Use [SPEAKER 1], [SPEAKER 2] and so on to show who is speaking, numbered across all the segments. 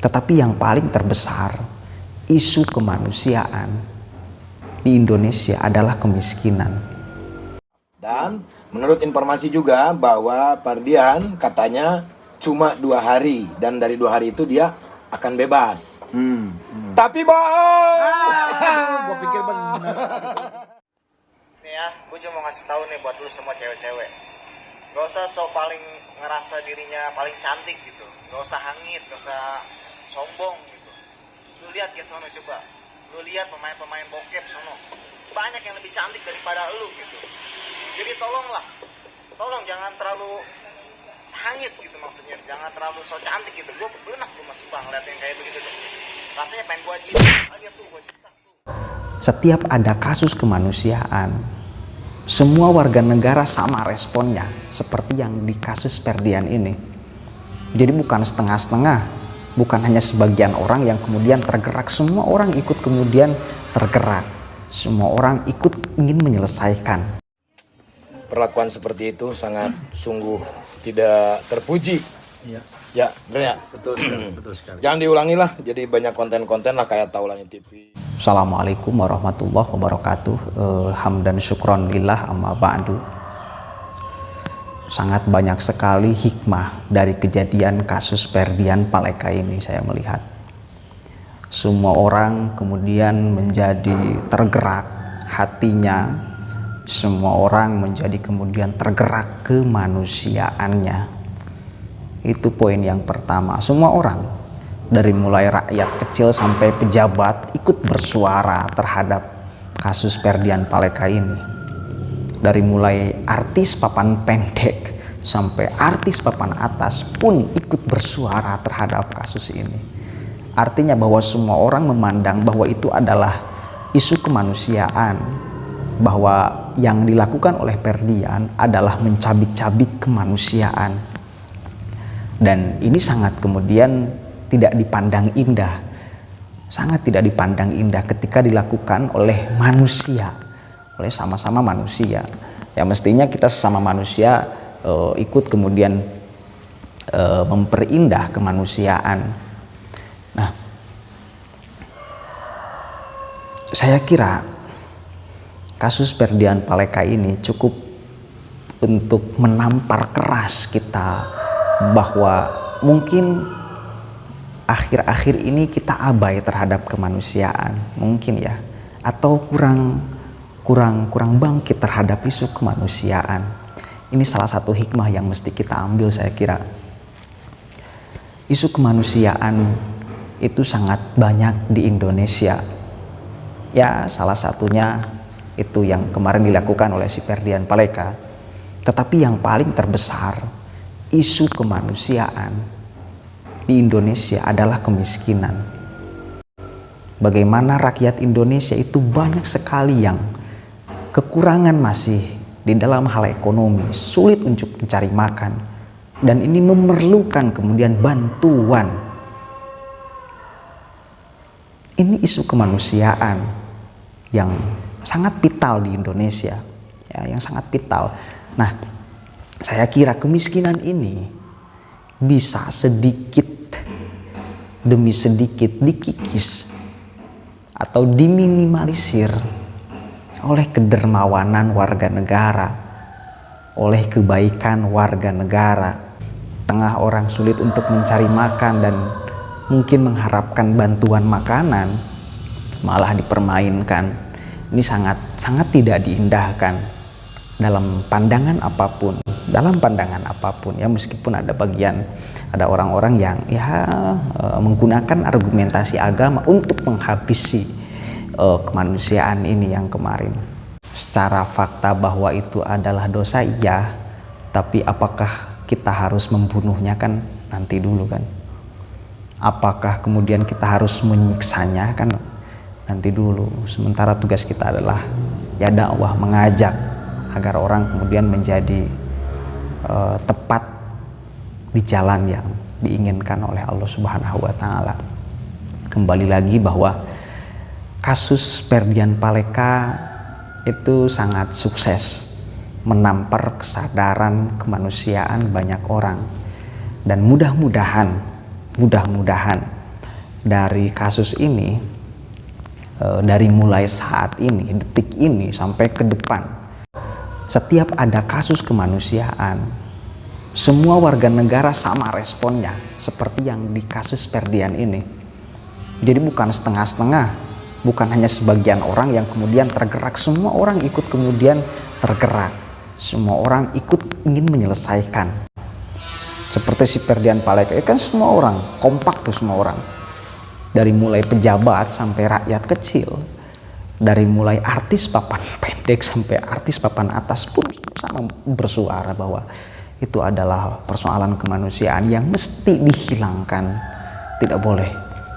[SPEAKER 1] Tetapi yang paling terbesar, isu kemanusiaan di Indonesia adalah kemiskinan.
[SPEAKER 2] Dan menurut informasi juga bahwa Ferdian katanya cuma 2 hari, dan dari 2 hari itu dia akan bebas. Tapi bohong.
[SPEAKER 3] Gue pikir benar.
[SPEAKER 4] Nih ya, gue cuma mau ngasih tahu nih buat lu semua cewek-cewek. Gak usah paling ngerasa dirinya paling cantik gitu. Gak usah hangit, gak usah sombong gitu. Lu lihat ya sono coba. Lu lihat pemain-pemain bokep sono. Banyak yang lebih cantik daripada lu gitu. Jadi tolong jangan terlalu hangit gitu maksudnya. Jangan terlalu so cantik gitu. Gue benak gue masih bang liat yang kayak begitu tuh. Rasanya pengen gue jitak aja tuh, gue jitak tuh.
[SPEAKER 1] Setiap ada kasus kemanusiaan, semua warga negara sama responnya, seperti yang di kasus Ferdian ini. Jadi bukan setengah-setengah, bukan hanya sebagian orang yang kemudian tergerak, semua orang ikut kemudian tergerak. Semua orang ikut ingin menyelesaikan.
[SPEAKER 2] Perlakuan seperti itu sangat sungguh tidak terpuji.
[SPEAKER 3] Iya.
[SPEAKER 2] Ya, bener ya?
[SPEAKER 3] Betul sekali, betul sekali.
[SPEAKER 2] Jangan diulangi lah, jadi banyak konten-konten lah kayak Taulani TV.
[SPEAKER 1] Assalamualaikum warahmatullahi wabarakatuh. Hamdan syukron lillah amma ba'du. Sangat banyak sekali hikmah dari kejadian kasus Ferdian Paleka ini saya melihat. Semua orang kemudian menjadi tergerak hatinya. Semua orang menjadi kemudian tergerak kemanusiaannya. Itu poin yang pertama. Semua orang, dari mulai rakyat kecil sampai pejabat, ikut bersuara terhadap kasus Ferdian Paleka ini. Dari mulai artis papan pendek sampai artis papan atas pun ikut bersuara terhadap kasus ini. Artinya bahwa semua orang memandang bahwa itu adalah isu kemanusiaan, bahwa yang dilakukan oleh Ferdian adalah mencabik-cabik kemanusiaan. Dan ini sangat kemudian tidak dipandang indah, sangat tidak dipandang indah ketika dilakukan oleh manusia, oleh sama-sama manusia. Ya mestinya kita sesama manusia ikut kemudian memperindah kemanusiaan. Nah, saya kira kasus Ferdian Paleka ini cukup untuk menampar keras kita bahwa mungkin akhir-akhir ini kita abai terhadap kemanusiaan, mungkin ya, atau kurang bangkit terhadap isu kemanusiaan. Ini salah satu hikmah yang mesti kita ambil, saya kira. Isu kemanusiaan itu sangat banyak di Indonesia. Ya, salah satunya itu yang kemarin dilakukan oleh si Ferdian Paleka. Tetapi yang paling terbesar, isu kemanusiaan di Indonesia adalah kemiskinan. Bagaimana rakyat Indonesia itu banyak sekali yang kekurangan masih di dalam hal ekonomi, sulit untuk mencari makan, dan ini memerlukan kemudian bantuan. Ini isu kemanusiaan yang sangat vital di Indonesia, ya, yang sangat vital. Nah, saya kira kemiskinan ini bisa sedikit demi sedikit dikikis atau diminimalisir oleh kedermawanan warga negara, oleh kebaikan warga negara. Tengah orang sulit untuk mencari makan dan mungkin mengharapkan bantuan makanan, malah dipermainkan. Ini sangat tidak diindahkan dalam pandangan apapun. Dalam pandangan apapun, ya, meskipun ada orang-orang yang menggunakan argumentasi agama untuk menghabisi kemanusiaan ini yang kemarin. Secara fakta bahwa itu adalah dosa, iya, tapi apakah kita harus membunuhnya, kan nanti dulu kan. Apakah kemudian kita harus menyiksanya, kan nanti dulu. Sementara tugas kita adalah ya dakwah, mengajak agar orang kemudian menjadi tepat di jalan yang diinginkan oleh Allah Subhanahu wa Ta'ala. Kembali lagi bahwa kasus Ferdian Paleka itu sangat sukses menampar kesadaran kemanusiaan banyak orang, dan mudah-mudahan dari kasus ini, dari mulai saat ini, detik ini sampai ke depan, setiap ada kasus kemanusiaan, semua warga negara sama responnya seperti yang di kasus Ferdian ini. Jadi bukan setengah-setengah, bukan hanya sebagian orang yang kemudian tergerak, semua orang ikut kemudian tergerak, semua orang ikut ingin menyelesaikan. Seperti si Ferdian Paleka kan semua orang kompak tuh, semua orang, dari mulai pejabat sampai rakyat kecil, dari mulai artis papan pendek sampai artis papan atas pun sama bersuara bahwa itu adalah persoalan kemanusiaan yang mesti dihilangkan, tidak boleh,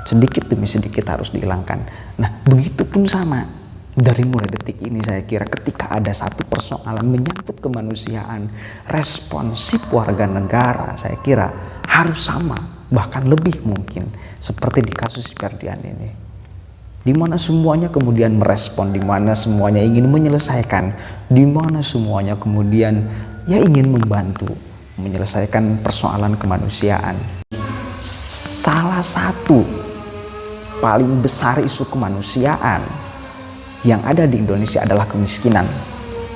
[SPEAKER 1] sedikit demi sedikit harus dihilangkan. Nah, begitu pun sama dari mulai detik ini, saya kira ketika ada satu persoalan menyangkut kemanusiaan, responsif warga negara saya kira harus sama, bahkan lebih mungkin seperti di kasus Ferdian ini, di mana semuanya kemudian merespon, di mana semuanya ingin menyelesaikan, di mana semuanya kemudian ya ingin membantu menyelesaikan persoalan kemanusiaan. Salah satu paling besar isu kemanusiaan yang ada di Indonesia adalah kemiskinan.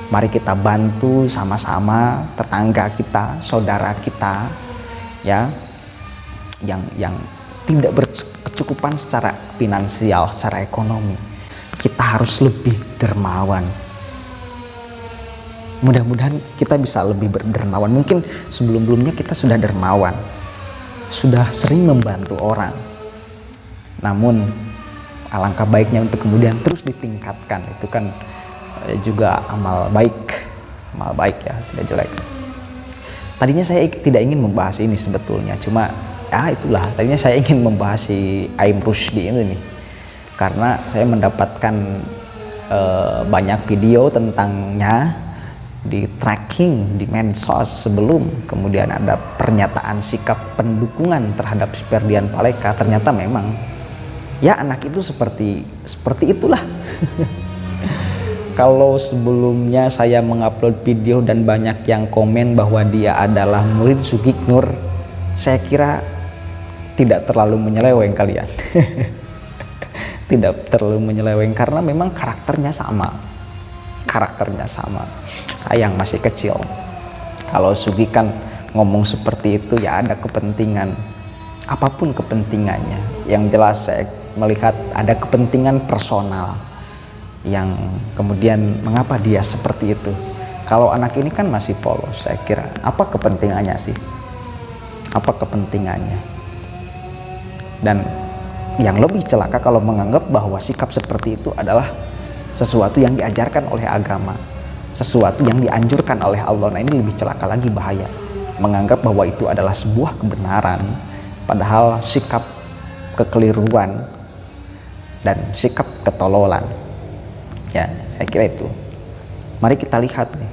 [SPEAKER 1] Mari kita bantu sama-sama tetangga kita, saudara kita, ya, yang tidak berkecukupan secara finansial, secara ekonomi. Kita harus lebih dermawan. Mudah-mudahan kita bisa lebih berdermawan. Mungkin sebelum-sebelumnya kita sudah dermawan, sudah sering membantu orang. Namun alangkah baiknya untuk kemudian terus ditingkatkan. Itu kan juga amal baik ya, tidak jelek. Tadinya saya tidak ingin membahas ini sebetulnya, cuma ya itulah, tadinya saya ingin membahas si Aim Rusdi ini nih, karena saya mendapatkan banyak video tentangnya di tracking di medsos sebelum kemudian ada pernyataan sikap pendukungan terhadap si Ferdian Paleka. Ternyata memang ya anak itu seperti itulah. Kalau sebelumnya saya mengupload video dan banyak yang komen bahwa dia adalah murid Sugiknur, saya kira tidak terlalu menyeleweng kalian. Tidak terlalu menyeleweng karena memang karakternya sama. Sayang masih kecil. Kalau Sugi kan ngomong seperti itu ya ada kepentingan, apapun kepentingannya. Yang jelas saya melihat ada kepentingan personal yang kemudian mengapa dia seperti itu. Kalau anak ini kan masih polos, saya kira apa kepentingannya sih? Apa kepentingannya? Dan yang lebih celaka kalau menganggap bahwa sikap seperti itu adalah sesuatu yang diajarkan oleh agama, sesuatu yang dianjurkan oleh Allah. Nah, ini lebih celaka lagi, bahaya. Menganggap bahwa itu adalah sebuah kebenaran, padahal sikap kekeliruan dan sikap ketololan. Ya, saya kira itu. Mari kita lihat nih,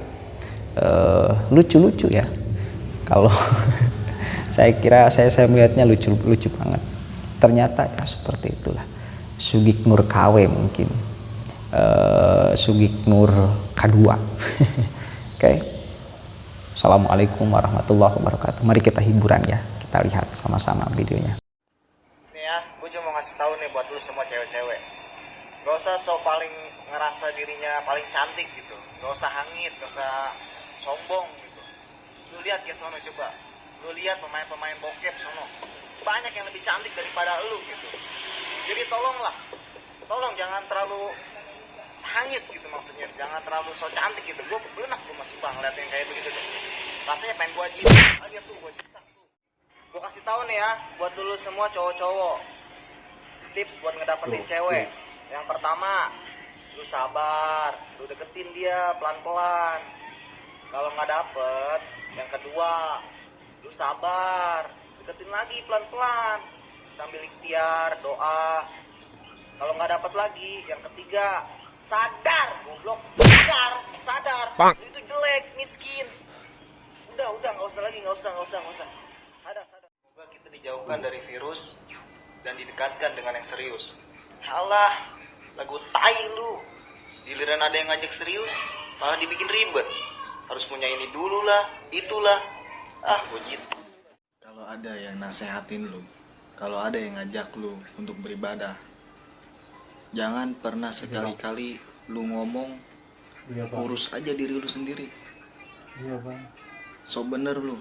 [SPEAKER 1] lucu-lucu ya. Kalau saya kira saya melihatnya lucu banget. Ternyata ya seperti itulah. Sugiknur KW mungkin, Sugiknur K2. Oke. Assalamualaikum warahmatullahi wabarakatuh. Mari kita hiburan ya. Kita lihat sama-sama videonya.
[SPEAKER 4] Nih ya, gue cuma mau ngasih tahu nih buat lu semua cewek-cewek. Gak usah paling ngerasa dirinya paling cantik gitu. Gak usah hangit, gak usah sombong gitu. Lu lihat ya sono coba. Lu lihat pemain-pemain bokep sono. Banyak yang lebih cantik daripada lu gitu. Jadi tolong jangan terlalu hangit gitu, maksudnya jangan terlalu so cantik gitu. Gue belenak tuh masih bang lihat yang kayak begitu tuh. Rasanya pengen gue jitak aja tuh, gue jitak tuh. Gue kasih tahu nih ya buat dulu semua cowok-cowok, tips buat ngedapetin cewek. Yang pertama, lu sabar, lu deketin dia pelan-pelan. Kalau nggak dapet, yang kedua, lu sabar, deketin lagi pelan-pelan sambil ikhtiar doa. Kalau nggak dapet lagi, yang ketiga, sadar, goblok, sadar, lu itu jelek, miskin. Udah, nggak usah lagi, nggak usah. Sadar. Semoga kita dijauhkan dari virus dan didekatkan dengan yang serius. Halah, lagu tai lu. Giliran ada yang ngajak serius, malah dibikin ribet. Harus punya ini dulu lah, itulah. Bojit.
[SPEAKER 3] Kalau ada yang nasehatin lu,
[SPEAKER 5] kalau ada yang ngajak lu untuk beribadah, jangan pernah sekali-kali lu ngomong urus aja diri lu sendiri.
[SPEAKER 3] Iya bang.
[SPEAKER 5] So bener lu.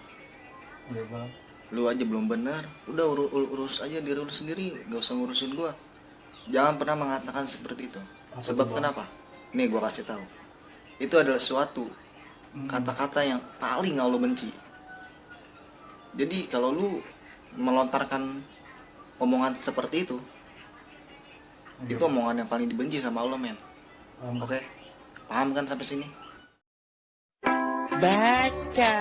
[SPEAKER 3] Iya bang.
[SPEAKER 5] Lu aja belum bener, udah urus aja diri lu sendiri, gak usah ngurusin gua. Jangan pernah mengatakan seperti itu. Sebab kenapa? Nih gua kasih tahu. Itu adalah suatu kata-kata yang paling Allah benci. Jadi kalau lu melontarkan omongan seperti itu omongan yang paling dibenci sama Allah, men. Oke? Paham kan sampai sini?
[SPEAKER 6] Baca.